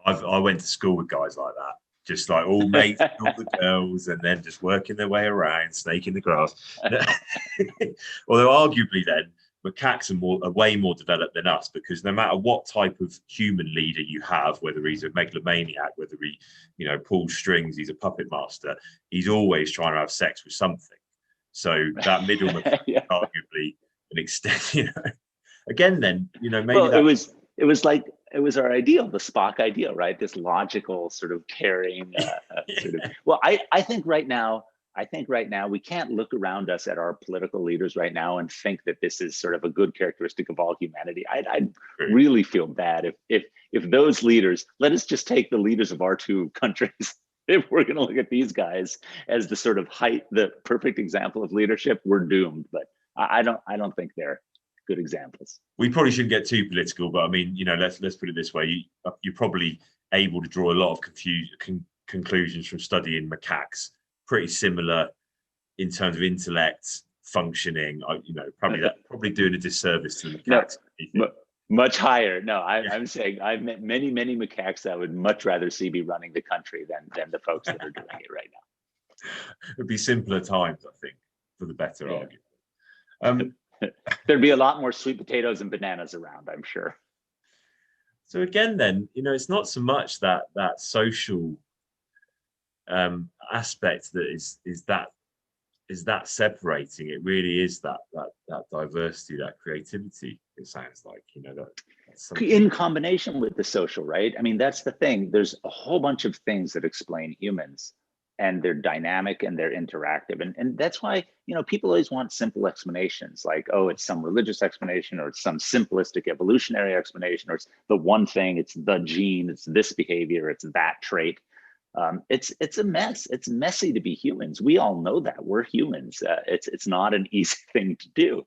I went to school with guys like that, just like all mates with all the girls, and then just working their way around, snaking the grass. Although arguably then, macaques are way more developed than us, because no matter what type of human leader you have, whether he's a megalomaniac, whether he, you know, pulls strings, he's a puppet master, he's always trying to have sex with something. So that middle macaque Yeah. arguably an extent, you know. Again, then, you know, maybe well, it was like, it was our ideal, the Spock ideal, right? This logical sort of caring sort of. Well, I think right now we can't look around us at our political leaders right now and think that this is sort of a good characteristic of all humanity. I'd really feel bad if those leaders. Let us just take the leaders of our two countries. If we're going to look at these guys as the sort of the perfect example of leadership, we're doomed. But I don't think they're good examples. We probably shouldn't get too political, but I mean, you know, let's put it this way: you're probably able to draw a lot of conclusions from studying macaques. Pretty similar in terms of intellect, functioning. You know, probably doing a disservice to the macaques. No, much higher. No, I'm saying I've met many macaques that I would much rather see be running the country than the folks that are doing it right now. It'd be simpler times, I think, for the better argument. There'd be a lot more sweet potatoes and bananas around, I'm sure. So again, then, you know, it's not so much that social aspect that is that separating. It really is that diversity, that creativity. It sounds like, you know, that's in combination with the social, right? I mean, that's the thing. There's a whole bunch of things that explain humans, and they're dynamic and they're interactive. And that's why, you know, people always want simple explanations, like, oh, it's some religious explanation, or it's some simplistic evolutionary explanation, or it's the one thing, it's the gene, it's this behavior, it's that trait. It's a mess. It's messy to be humans. We all know that. We're humans. It's not an easy thing to do.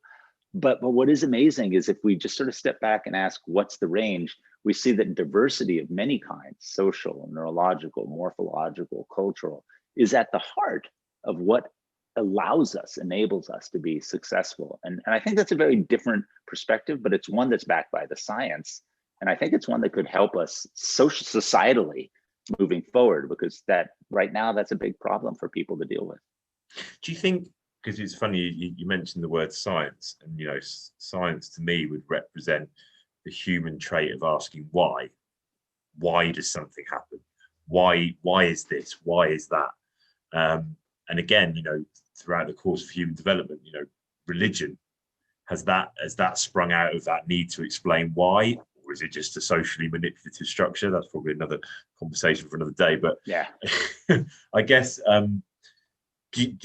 But what is amazing is if we just sort of step back and ask, what's the range? We see that diversity of many kinds, social, neurological, morphological, cultural, is at the heart of what allows us, enables us to be successful. And I think that's a very different perspective, but it's one that's backed by the science. And I think it's one that could help us societally moving forward, because that right now, that's a big problem for people to deal with. Do you think, because it's funny, you mentioned the word science, and, you know, science to me would represent the human trait of asking why. Why does something happen? Why is this? Why is that? And again, you know, throughout the course of human development, you know, religion has that sprung out of that need to explain why, or is it just a socially manipulative structure? That's probably another conversation for another day. But yeah, I guess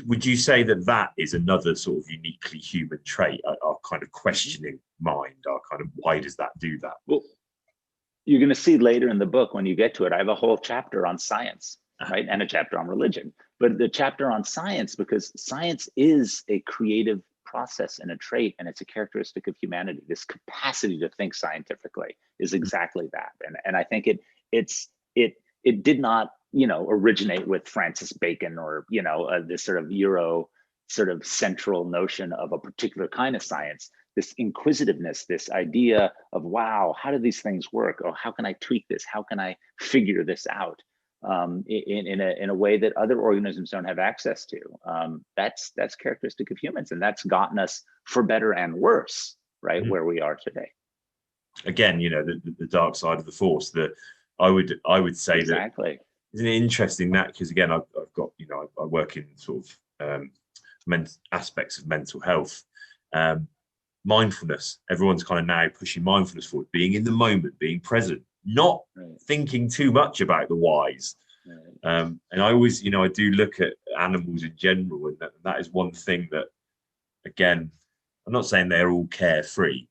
would you say that is another sort of uniquely human trait, our kind of questioning mind, our kind of why does that do that? Well, you're going to see later in the book, when you get to it, I have a whole chapter on science, right? And a chapter on religion, but the chapter on science, because science is a creative process and a trait, and it's a characteristic of humanity. This capacity to think scientifically is exactly that. And I think it did not originate with Francis Bacon or, this sort of Euro sort of central notion of a particular kind of science, this inquisitiveness, this idea of, wow, how do these things work? Or how can I tweak this? How can I figure this out in a way that other organisms don't have access to? That's characteristic of humans, and that's gotten us, for better and worse, right, where we are today. Again, the dark side of the force. That I would say exactly. That isn't it interesting that, because again, I've got I work in sort of aspects of mental health. Mindfulness, everyone's kind of now pushing mindfulness forward, being in the moment, being present, not thinking too much about the whys. And I always, I do look at animals in general, and that is one thing that, again, I'm not saying they're all carefree,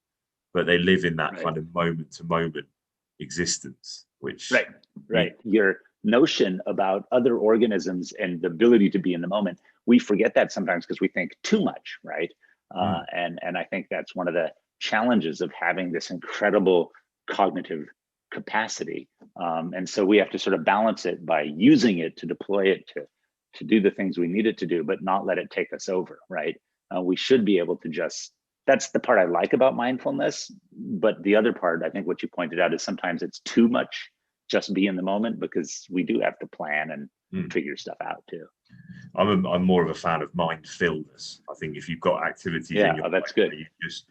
but they live in that kind of moment to moment existence, which right. Your notion about other organisms and the ability to be in the moment, we forget that sometimes because we think too much, right? And I think that's one of the challenges of having this incredible cognitive capacity. And so we have to sort of balance it by using it to deploy it to do the things we need it to do, but not let it take us over, right? We should be able to that's the part I like about mindfulness. But the other part, I think what you pointed out, is sometimes it's too much just be in the moment, because we do have to plan and figure stuff out too. I'm more of a fan of mindfulness. I think if you've got activities in your that's good. You just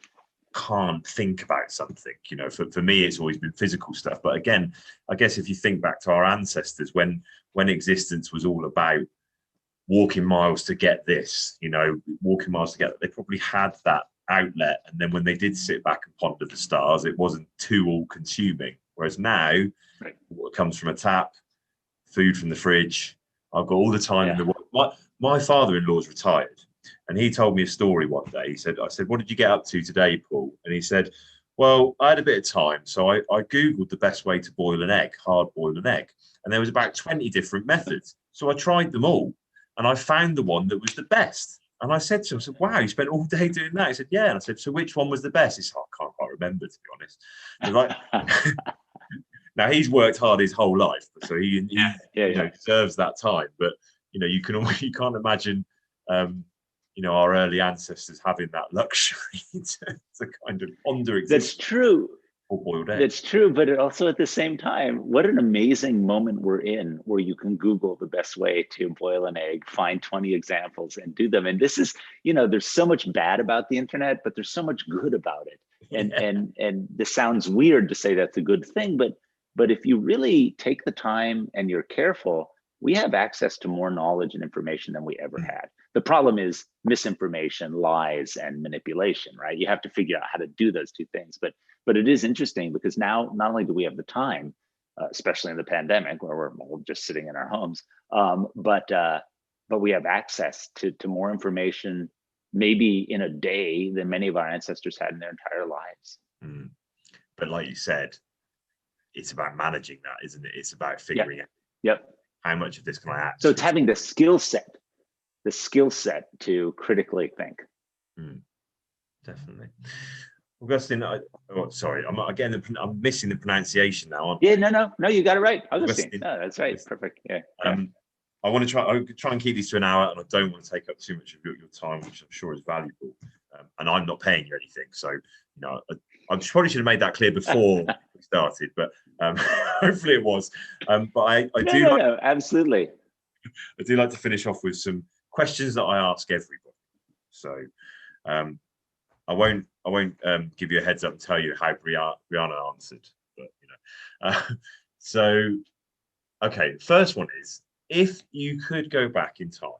can't think about something, for me, it's always been physical stuff. But again, I guess if you think back to our ancestors, when existence was all about walking miles to get this, walking miles to get, they probably had that outlet. And then when they did sit back and ponder the stars, it wasn't too all consuming. Whereas now, what comes from a tap, food from the fridge, I've got all the time in the world. My father-in-law's retired, and he told me a story one day. I said, what did you get up to today, Paul? And he said, well, I had a bit of time, so I Googled the best way to boil an egg, hard boil an egg. And there was about 20 different methods. So I tried them all, and I found the one that was the best. And I said to him, wow, you spent all day doing that? He said, yeah. And I said, so which one was the best? He said, I can't quite remember, to be honest. Now, he's worked hard his whole life, so he deserves that time. But you can't imagine, our early ancestors having that luxury to kind of ponder existence. That's true. Boiled egg. That's true, but also at the same time, what an amazing moment we're in, where you can Google the best way to boil an egg, find 20 examples, and do them. And this is, there's so much bad about the internet, but there's so much good about it. And this sounds weird to say that's a good thing, but if you really take the time and you're careful, we have access to more knowledge and information than we ever had. The problem is misinformation, lies, and manipulation, right? You have to figure out how to do those two things. But it is interesting, because now not only do we have the time, especially in the pandemic, where we're all just sitting in our homes, but we have access to more information, maybe in a day, than many of our ancestors had in their entire lives. But like you said, it's about managing that, isn't it? It's about figuring out how much of this can I actually. So it's having the skill set to critically think. Definitely. Augustine, sorry, I'm missing the pronunciation now. No, you got it right. Augustine. No, that's right. Perfect. Yeah. I want to try and keep these to an hour, and I don't want to take up too much of your time, which I'm sure is valuable. And I'm not paying you anything, so I probably should have made that clear before we started, but hopefully it was. But I do absolutely. I do like to finish off with some questions that I ask everybody. So I won't give you a heads up and tell you how Briana answered, but so okay. First one is, if you could go back in time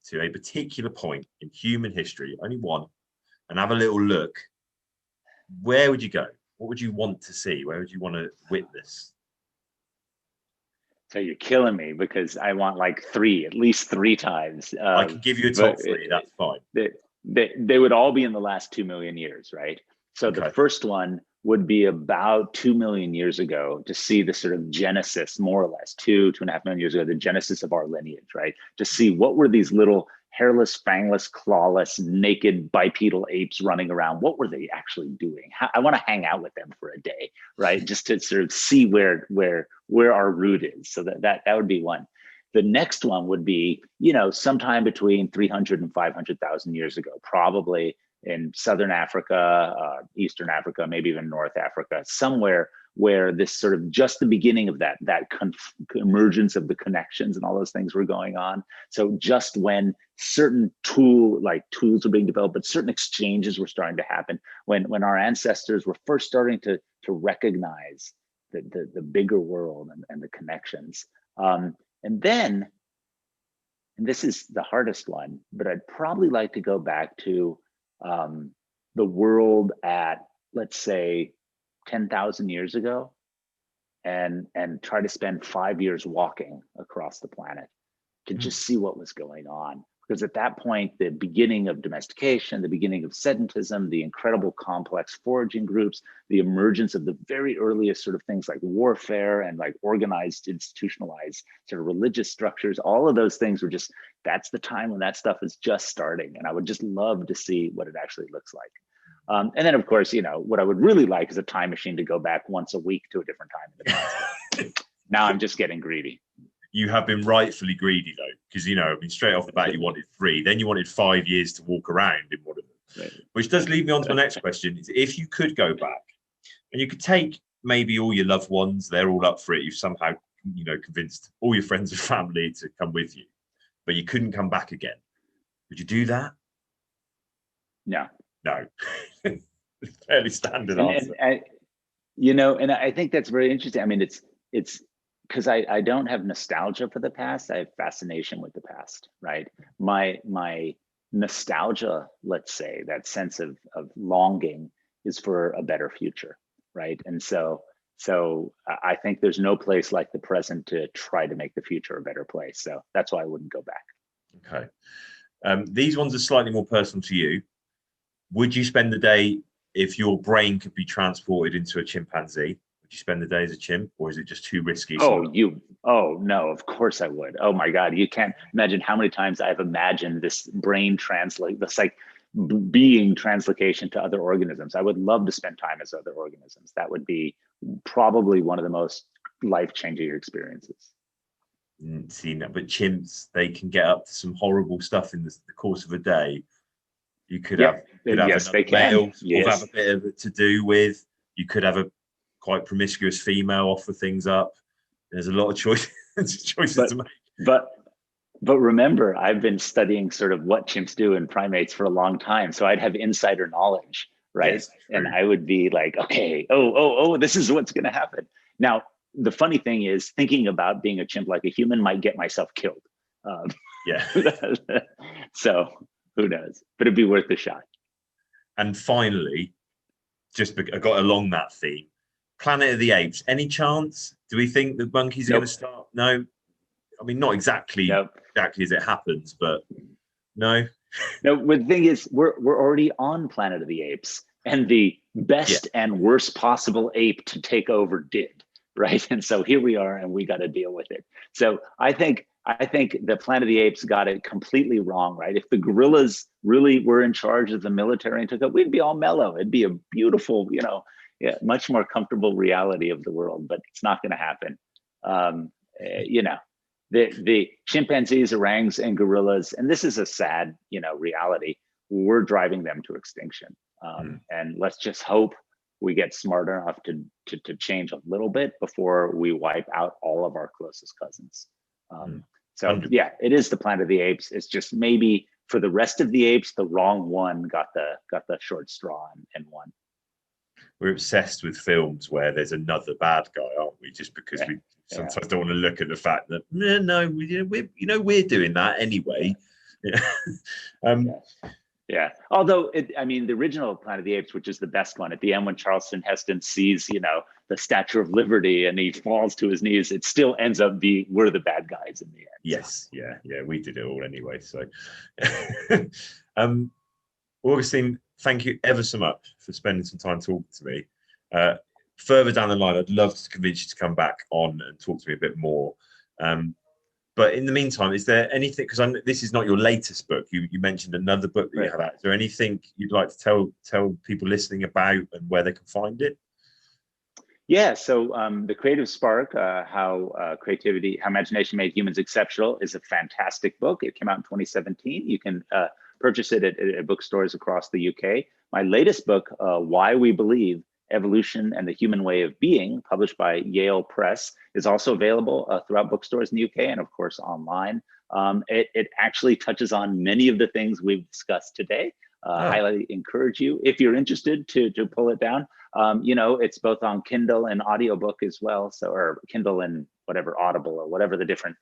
to a particular point in human history, only one, and have a little look, where would you go? What would you want to see? Where would you want to witness? So you're killing me, because I want like at least three times. I can give you a top three. That's fine. They would all be in the last 2 million years, right? So the first one would be about 2 million years ago, to see the sort of genesis, more or less 2.5 million years ago, the genesis of our lineage, right? To see what were these little hairless, fangless, clawless, naked bipedal apes running around. What were they actually doing? I want to hang out with them for a day, right? Just to sort of see where our root is. So that would be one. The next one would be, sometime between 300 and 500,000 years ago, probably in Southern Africa, Eastern Africa, maybe even North Africa, somewhere where this sort of just the beginning of that emergence of the connections and all those things were going on. So just when certain tools were being developed, but certain exchanges were starting to happen, when our ancestors were first starting to recognize the bigger world and the connections. And then, and this is the hardest one, but I'd probably like to go back to the world at, let's say, 10,000 years ago, and try to spend 5 years walking across the planet to just see what was going on. Because at that point, the beginning of domestication, the beginning of sedentism, the incredible complex foraging groups, the emergence of the very earliest sort of things like warfare and like organized, institutionalized sort of religious structures, all of those things were just, that's the time when that stuff is just starting. And I would just love to see what it actually looks like. And then, of course, what I would really like is a time machine to go back once a week to a different time in the past. Now I'm just getting greedy. You have been rightfully greedy, though, because, straight off the bat, you wanted 3. Then you wanted 5 years to walk around in one of them. Right. Which does lead me on to my next question. Is if you could go back and you could take maybe all your loved ones, they're all up for it. You've somehow, convinced all your friends and family to come with you, but you couldn't come back again. Would you do that? No. No. Fairly standard answer. And I think that's very interesting. I mean, it's because I don't have nostalgia for the past. I have fascination with the past, right? My nostalgia, let's say, that sense of longing is for a better future, right? And so I think there's no place like the present to try to make the future a better place. So that's why I wouldn't go back. Okay. These ones are slightly more personal to you. Would you spend the day, if your brain could be transported into a chimpanzee, would you spend the day as a chimp, or is it just too risky? Oh no, of course I would. Oh my God, you can't imagine how many times I've imagined this brain being translocation to other organisms. I would love to spend time as other organisms. That would be probably one of the most life-changing experiences. Seen that, but chimps, they can get up to some horrible stuff in the course of a day. You could have yes, they can. Male, yes. Or have a bit of it to do with. You could have a quite promiscuous female offer things up. There's a lot of choices to make. But remember, I've been studying sort of what chimps do in primates for a long time, so I'd have insider knowledge, right? Yes, and I would be like, okay, this is what's going to happen. Now, the funny thing is, thinking about being a chimp like a human might get myself killed. So who knows? But it'd be worth a shot. And finally, I got along that theme. Planet of the Apes. Any chance? Do we think the monkeys are going to start? No. I mean, not exactly as it happens, but no. No. But the thing is, we're already on Planet of the Apes, and the best and worst possible ape to take over did, right? And so here we are, and we got to deal with it. So I think the Planet of the Apes got it completely wrong, right? If the gorillas really were in charge of the military and took it, we'd be all mellow. It'd be a beautiful, much more comfortable reality of the world, but it's not going to happen. The chimpanzees, orangs, and gorillas, and this is a sad, reality. We're driving them to extinction, and let's just hope we get smart enough to change a little bit before we wipe out all of our closest cousins. It is the Planet of the Apes. It's just maybe for the rest of the apes, the wrong one got the short straw and won. We're obsessed with films where there's another bad guy, aren't we? Just because we sometimes don't want to look at the fact that we're doing that anyway. Yeah. Although the original Planet of the Apes, which is the best one, at the end when Charlton Heston sees the Statue of Liberty and he falls to his knees, it still ends up being we're the bad guys in the end. Yes. Yeah. We did it all anyway. So, Augustine, thank you ever so much for spending some time talking to me. Further down the line, I'd love to convince you to come back on and talk to me a bit more. But But in the meantime, is there anything, because this is not your latest book, you mentioned another book that you Right. have out. Is there anything you'd like to tell people listening about and where they can find it? Yeah, so The Creative Spark, how imagination made humans exceptional, is a fantastic book. It came out in 2017. You can purchase it at bookstores across the UK. My latest book, Why We Believe, Evolution and the Human Way of Being, published by Yale Press, is also available throughout bookstores in the UK and of course online. It actually touches on many of the things we've discussed today. Highly encourage you, if you're interested, to pull it down. It's both on Kindle and audiobook as well. So, or Kindle and whatever, Audible or whatever the different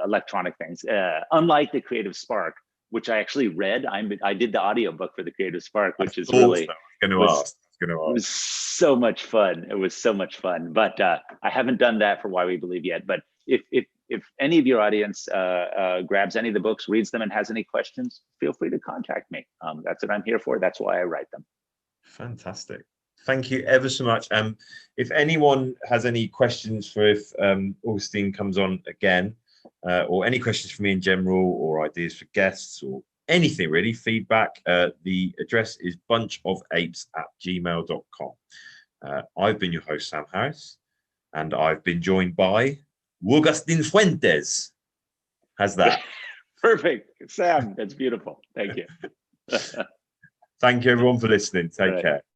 electronic things. Unlike The Creative Spark, which I actually read, I did the audiobook for The Creative Spark, which is really was so much fun. It was so much fun, but I haven't done that for Why We Believe yet. But if any of your audience grabs any of the books, reads them, and has any questions, feel free to contact me. That's what I'm here for. That's why I write them. Fantastic. Thank you ever so much. If anyone has any questions for if Augustine comes on again, or any questions for me in general, or ideas for guests, or anything really, feedback, the address is bunchofapes@gmail.com. I've been your host, Sam Harris, and I've been joined by Agustin Fuentes. How's that? Perfect. Sam, that's beautiful. Thank you. Thank you everyone for listening. Take care.